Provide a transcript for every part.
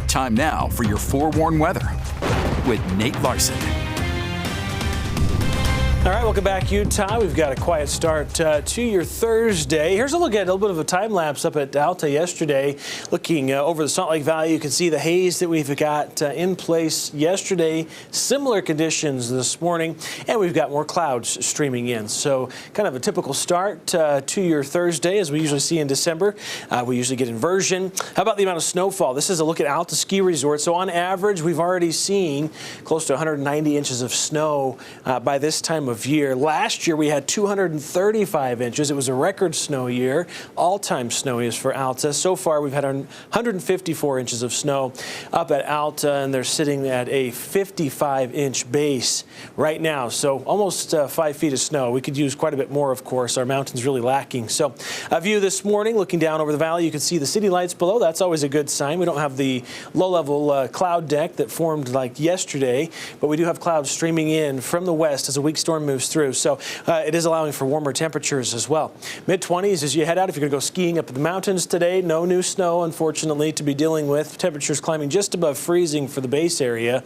Time now for your forewarned weather with Nate Larson. All right, welcome back, Utah. We've got a quiet start to your Thursday. Here's a look at a little bit of a time lapse up at Alta yesterday. Looking over the Salt Lake Valley, you can see the haze that we've got in place yesterday. Similar conditions this morning, and we've got more clouds streaming in. So kind of a typical start to your Thursday, as we usually see in December. We usually get inversion. How about the amount of snowfall? This is a look at Alta Ski Resort. So on average, we've already seen close to 190 inches of snow by this time of year. Last year we had 235 inches. It was a record snow year, all-time snowiest for Alta. So far we've had 154 inches of snow up at Alta, and they're sitting at a 55-inch base right now. So almost 5 feet of snow. We could use quite a bit more, of course. Our mountain's really lacking. So a view this morning, looking down over the valley, you can see the city lights below. That's always a good sign. We don't have the low-level cloud deck that formed like yesterday, but we do have clouds streaming in from the west as a weak storm moves through. So it is allowing for warmer temperatures as well. Mid-20s as you head out. If you're going to go skiing up in the mountains today, no new snow, unfortunately, to be dealing with. Temperatures climbing just above freezing for the base area.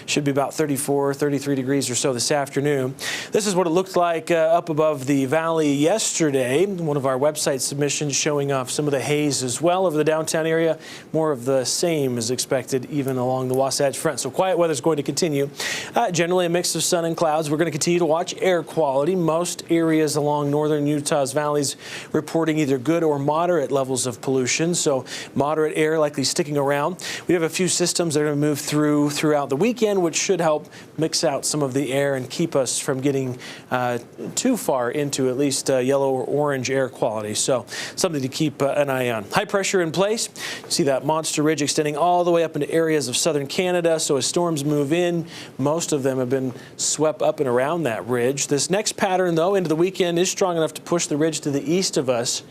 Should be about 34, 33 degrees or so this afternoon. This is what it looked like up above the valley yesterday. One of our website submissions showing off some of the haze as well over the downtown area. More of the same is expected even along the Wasatch Front. So quiet weather is going to continue. Generally a mix of sun and clouds. We're going to continue to watch air quality. Most areas along northern Utah's valleys reporting either good or moderate levels of pollution. So moderate air likely sticking around. We have a few systems that are going to move throughout the weekend, which should help mix out some of the air and keep us from getting too far into at least yellow or orange air quality. So something to keep an eye on. High pressure in place. See that monster ridge extending all the way up into areas of southern Canada. So as storms move in, most of them have been swept up and around that ridge. This next pattern, though, into the weekend is strong enough to push the ridge to the east of us.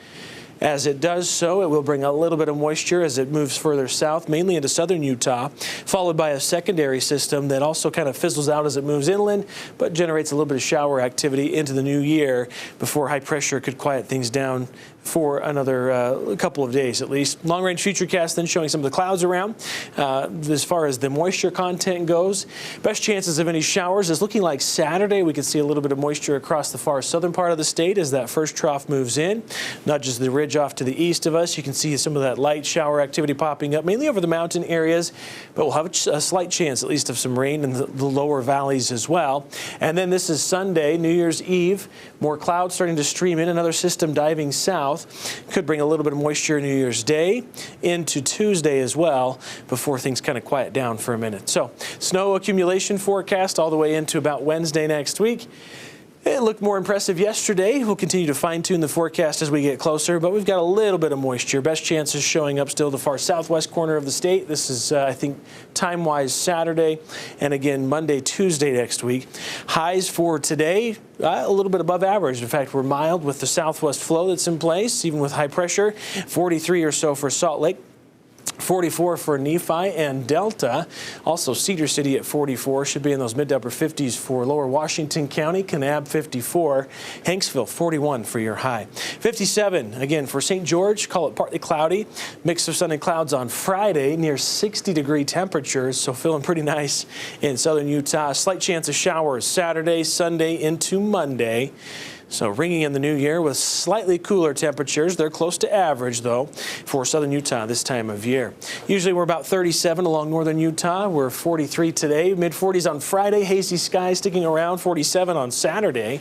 As it does so, it will bring a little bit of moisture as it moves further south, mainly into southern Utah, followed by a secondary system that also kind of fizzles out as it moves inland, but generates a little bit of shower activity into the new year before high pressure could quiet things down for another couple of days at least. Long-range futurecast then showing some of the clouds around. As far as the moisture content goes, best chances of any showers is looking like Saturday. We could see a little bit of moisture across the far southern part of the state as that first trough moves in. Nudges the ridge off to the east of us. You can see some of that light shower activity popping up, mainly over the mountain areas, but we'll have a slight chance at least of some rain in the lower valleys as well. And then this is Sunday, New Year's Eve. More clouds starting to stream in. Another system diving south. Could bring a little bit of moisture New Year's Day into Tuesday as well before things kind of quiet down for a minute. So snow accumulation forecast all the way into about Wednesday next week. It looked more impressive yesterday. We'll continue to fine-tune the forecast as we get closer, but we've got a little bit of moisture. Best chances showing up still the far southwest corner of the state. This is, I think, time-wise Saturday, and again Monday, Tuesday next week. Highs for today, a little bit above average. In fact, we're mild with the southwest flow that's in place, even with high pressure. 43 or so for Salt Lake. 44 for Nephi and Delta. Also Cedar City at 44. Should be in those mid to upper 50s for lower Washington County. Kanab 54. Hanksville 41 for your high. 57 again for St. George. Call it partly cloudy. Mix of sun and clouds on Friday. Near 60-degree temperatures. So feeling pretty nice in southern Utah. Slight chance of showers Saturday, Sunday into Monday. So ringing in the new year with slightly cooler temperatures. They're close to average, though, for southern Utah this time of year. Usually we're about 37 along northern Utah. We're 43 today. Mid-40s on Friday. Hazy skies sticking around. 47 on Saturday.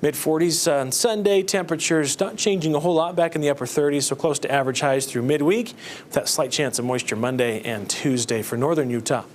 Mid-40s on Sunday. Temperatures not changing a whole lot, back in the upper 30s, so close to average highs through midweek. With that slight chance of moisture Monday and Tuesday for northern Utah.